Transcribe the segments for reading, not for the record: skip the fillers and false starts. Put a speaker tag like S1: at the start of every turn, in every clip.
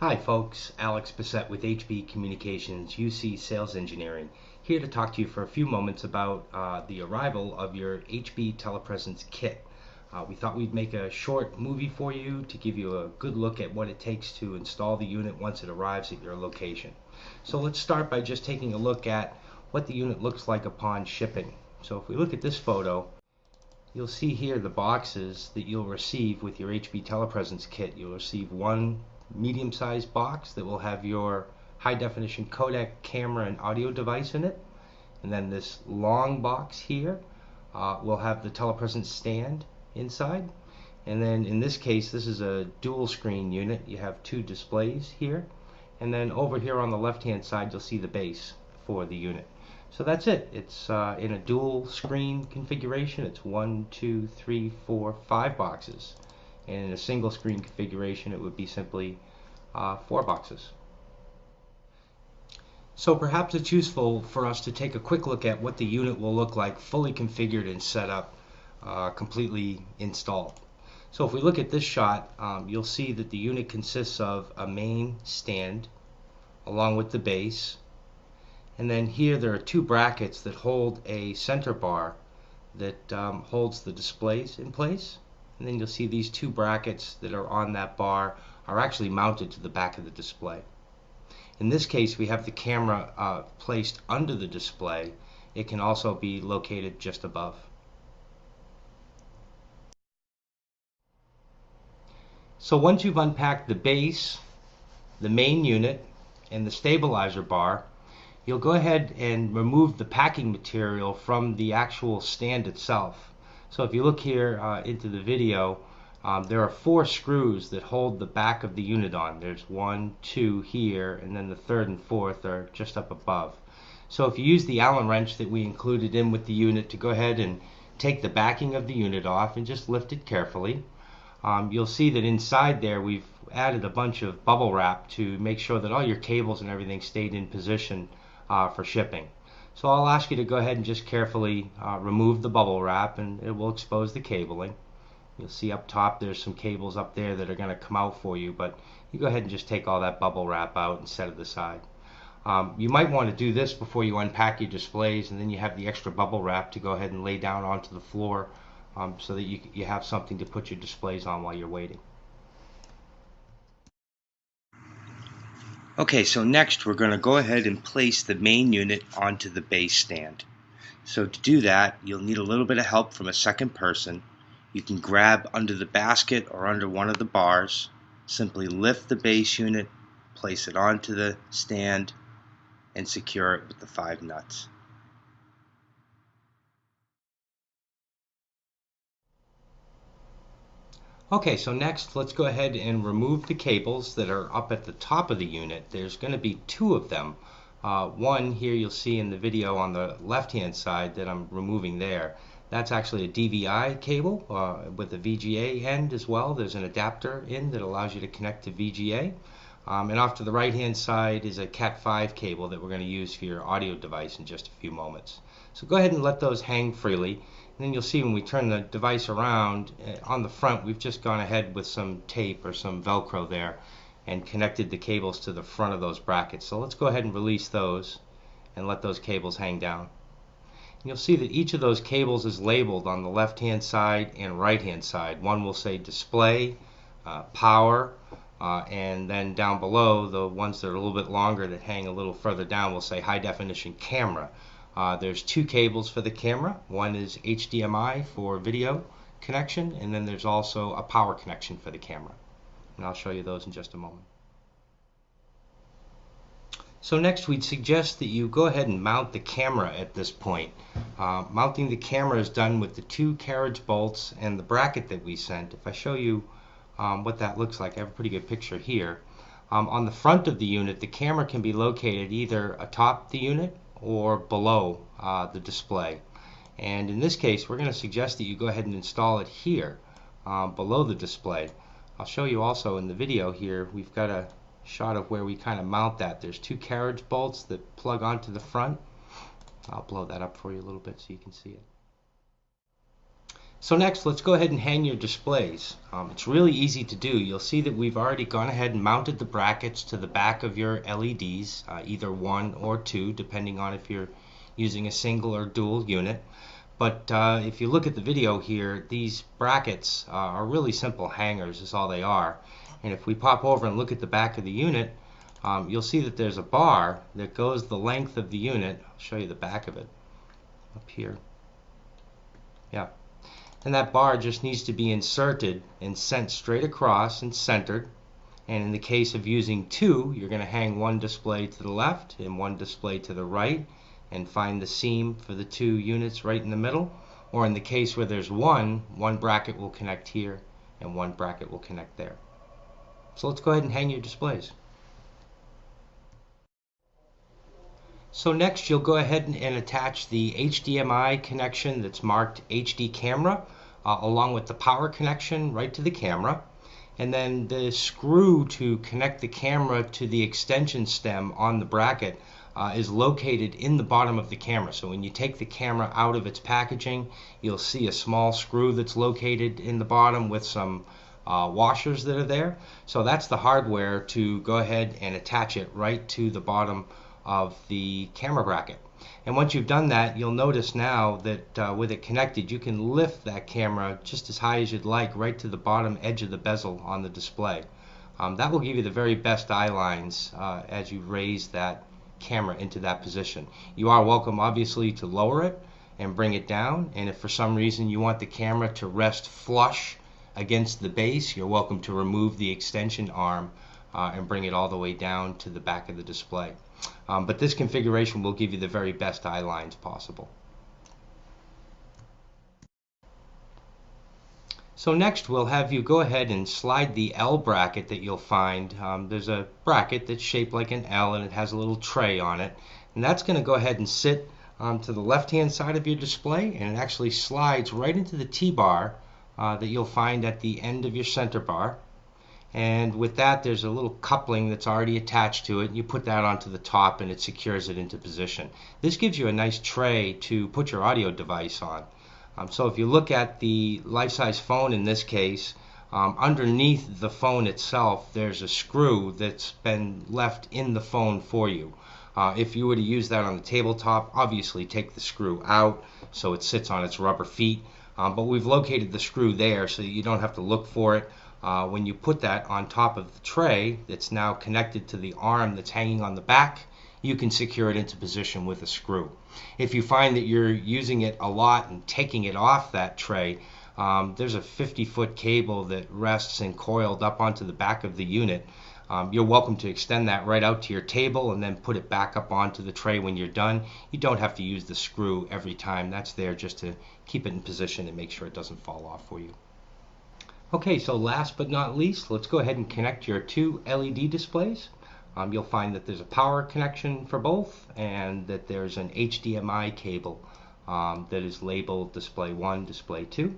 S1: Hi folks, Alex Bisset with HB Communications, UC Sales Engineering, here to talk to you for a few moments about the arrival of your HB Telepresence Kit. We thought we'd make a short movie for you to give you a good look at what it takes to install the unit once it arrives at your location. So let's start by just taking a look at what the unit looks like upon shipping. So if we look at this photo, you'll see here the boxes that you'll receive with your HB Telepresence Kit. You'll receive one medium-sized box that will have your high-definition codec, camera, and audio device in it. And then this long box here will have the telepresence stand inside. And then in this case, this is a dual screen unit. You have two displays here. And then over here on the left-hand side, you'll see the base for the unit. So that's it. It's in a dual screen configuration. It's 1, 2, 3, 4, 5 boxes. And in a single screen configuration, it would be simply 4 boxes. So perhaps it's useful for us to take a quick look at what the unit will look like fully configured and set up, completely installed. So if we look at this shot, you'll see that the unit consists of a main stand along with the base. And then here there are two brackets that hold a center bar that holds the displays in place. And then you'll see these two brackets that are on that bar are actually mounted to the back of the display. In this case, we have the camera placed under the display. It can also be located just above. So once you've unpacked the base, the main unit, and the stabilizer bar, you'll go ahead and remove the packing material from the actual stand itself. So if you look here into the video, there are 4 screws that hold the back of the unit on. There's 1, 2 here, and then the 3rd and 4th are just up above. So if you use the Allen wrench that we included in with the unit to go ahead and take the backing of the unit off and just lift it carefully, you'll see that inside there we've added a bunch of bubble wrap to make sure that all your cables and everything stayed in position for shipping. So I'll ask you to go ahead and just carefully remove the bubble wrap, and it will expose the cabling. You'll see up top there's some cables up there that are going to come out for you, but you go ahead and just take all that bubble wrap out and set it aside. You might want to do this before you unpack your displays, and then you have the extra bubble wrap to go ahead and lay down onto the floor so that you have something to put your displays on while you're waiting. Okay, so next we're going to go ahead and place the main unit onto the base stand. So to do that, you'll need a little bit of help from a second person. You can grab under the basket or under one of the bars, simply lift the base unit, place it onto the stand, and secure it with the 5 nuts. Okay, so next let's go ahead and remove the cables that are up at the top of the unit. There's going to be 2 of them. One here you'll see in the video on the left hand side that I'm removing there. That's actually a DVI cable with a VGA end as well. There's an adapter in that allows you to connect to VGA. And off to the right hand side is a Cat5 cable that we're going to use for your audio device in just a few moments. So go ahead and let those hang freely. And then you'll see when we turn the device around, on the front we've just gone ahead with some tape or some Velcro there and connected the cables to the front of those brackets. So let's go ahead and release those and let those cables hang down. And you'll see that each of those cables is labeled on the left hand side and right hand side. One will say display, power, and then down below, the ones that are a little bit longer that hang a little further down will say high definition camera. There's 2 cables for the camera. One is HDMI for video connection, and then there's also a power connection for the camera. And I'll show you those in just a moment. So next we'd suggest that you go ahead and mount the camera at this point. Mounting the camera is done with the 2 carriage bolts and the bracket that we sent. If I show you what that looks like, I have a pretty good picture here. On the front of the unit, the camera can be located either atop the unit or below the display. And in this case, we're going to suggest that you go ahead and install it here below the display. I'll show you also in the video here, we've got a shot of where we kind of mount that. There's 2 carriage bolts that plug onto the front. I'll blow that up for you a little bit so you can see it. So next, let's go ahead and hang your displays. It's really easy to do. You'll see that we've already gone ahead and mounted the brackets to the back of your LEDs, either one or two, depending on if you're using a single or dual unit. But if you look at the video here, these brackets are really simple hangers is all they are. And if we pop over and look at the back of the unit, you'll see that there's a bar that goes the length of the unit. I'll show you the back of it up here. Yeah. And that bar just needs to be inserted and sent straight across and centered. And in the case of using two, you're going to hang one display to the left and one display to the right and find the seam for the two units right in the middle. Or in the case where there's one bracket will connect here and one bracket will connect there. So let's go ahead and hang your displays. So next you'll go ahead and attach the HDMI connection that's marked HD camera along with the power connection right to the camera, and then the screw to connect the camera to the extension stem on the bracket is located in the bottom of the camera. So when you take the camera out of its packaging, you'll see a small screw that's located in the bottom with some washers that are there. So that's the hardware to go ahead and attach it right to the bottom of the camera bracket. And once you've done that, you'll notice now that with it connected, you can lift that camera just as high as you'd like right to the bottom edge of the bezel on the display. That will give you the very best eye lines as you raise that camera into that position. You are welcome obviously to lower it and bring it down, and if for some reason you want the camera to rest flush against the base, you're welcome to remove the extension arm and bring it all the way down to the back of the display. But this configuration will give you the very best eye lines possible. So next we'll have you go ahead and slide the L bracket that you'll find. There's a bracket that's shaped like an L and it has a little tray on it. And that's going to go ahead and sit to the left hand side of your display, and it actually slides right into the T-bar that you'll find at the end of your center bar. And with that, there's a little coupling that's already attached to it. You put that onto the top and it secures it into position. This gives you a nice tray to put your audio device on. So if you look at the life-size phone in this case, underneath the phone itself there's a screw that's been left in the phone for you. If you were to use that on the tabletop, obviously take the screw out so it sits on its rubber feet. But we've located the screw there so that you don't have to look for it. When you put that on top of the tray that's now connected to the arm that's hanging on the back, you can secure it into position with a screw. If you find that you're using it a lot and taking it off that tray, there's a 50-foot cable that rests and coiled up onto the back of the unit. You're welcome to extend that right out to your table and then put it back up onto the tray when you're done. You don't have to use the screw every time. That's there just to keep it in position and make sure it doesn't fall off for you. Okay, so last but not least, let's go ahead and connect your two LED displays. You'll find that there's a power connection for both and that there's an HDMI cable that is labeled display 1, display 2.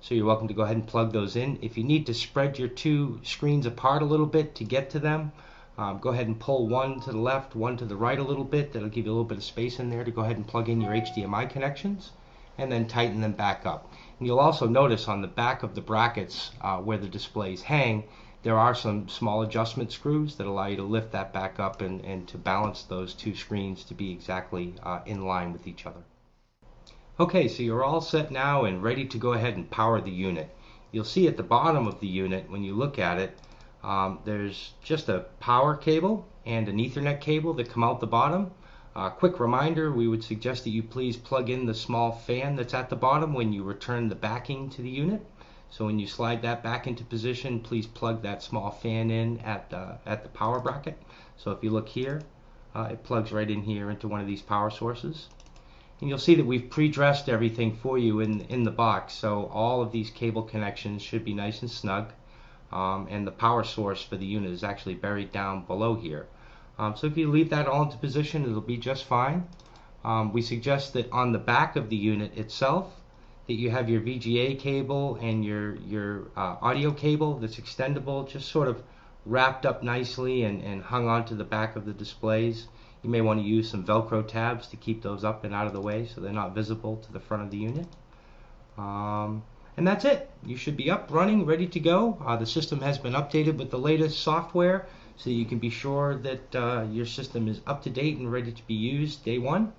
S1: So you're welcome to go ahead and plug those in. If you need to spread your two screens apart a little bit to get to them, go ahead and pull one to the left, one to the right a little bit. That'll give you a little bit of space in there to go ahead and plug in your HDMI connections and then tighten them back up. And you'll also notice on the back of the brackets where the displays hang, there are some small adjustment screws that allow you to lift that back up and to balance those two screens to be exactly in line with each other. Okay, so you're all set now and ready to go ahead and power the unit. You'll see at the bottom of the unit, when you look at it, there's just a power cable and an Ethernet cable that come out the bottom. Quick reminder, we would suggest that you please plug in the small fan that's at the bottom when you return the backing to the unit. So when you slide that back into position, please plug that small fan in at the power bracket. So if you look here, it plugs right in here into one of these power sources. And you'll see that we've pre-dressed everything for you in the box, so all of these cable connections should be nice and snug. And the power source for the unit is actually buried down below here. So if you leave that all into position, it'll be just fine. We suggest that on the back of the unit itself that you have your VGA cable and your audio cable that's extendable, just sort of wrapped up nicely and hung onto the back of the displays. You may want to use some Velcro tabs to keep those up and out of the way so they're not visible to the front of the unit. And that's it. You should be up, running, ready to go. The system has been updated with the latest software, so you can be sure that your system is up to date and ready to be used day one.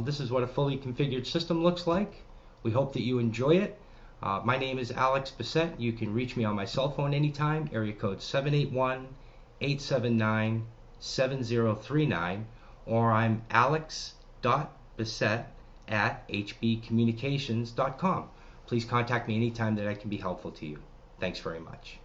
S1: This is what a fully configured system looks like. We hope that you enjoy it. My name is Alex Bisset. You can reach me on my cell phone anytime, area code 781-879-7039, or I'm alex.bisset@hbcommunications.com. Please contact me anytime that I can be helpful to you. Thanks very much.